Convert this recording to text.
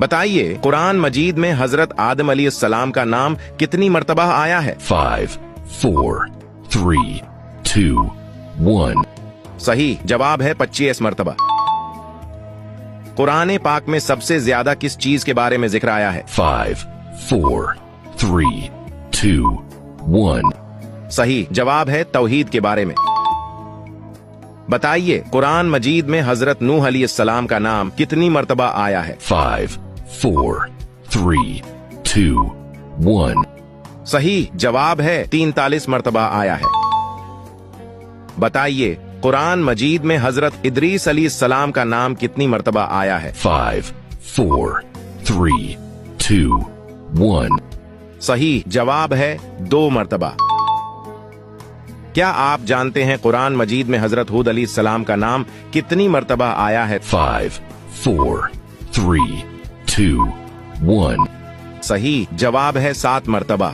बताइए कुरान मजीद में हजरत आदम अलैहिस्सलाम का नाम कितनी मर्तबा आया है? 5, 4, 3, 2, 1. सही जवाब है 25 मर्तबा। कुरान पाक में सबसे ज्यादा किस चीज के बारे में जिक्र आया है? 5, 4, 3, 2, 1. सही जवाब है तौहीद के बारे में। बताइए कुरान मजीद में हजरत नूह अलैहिस्सलाम का नाम कितनी मर्तबा आया है? 5, 4, 3, 2, 1. सही जवाब है 43 मर्तबा आया है। बताइए कुरान मजीद में हजरत इदरीस अलैहिस्सलाम का नाम कितनी मर्तबा आया है? 5, 4, 3, 2, 1. सही जवाब है 2 मर्तबा। क्या आप जानते हैं कुरान मजीद में हजरत हूद अलैहिस्सलाम का नाम कितनी मर्तबा आया है? 5, 4, 3, 2, 1. सही जवाब है 7 मर्तबा।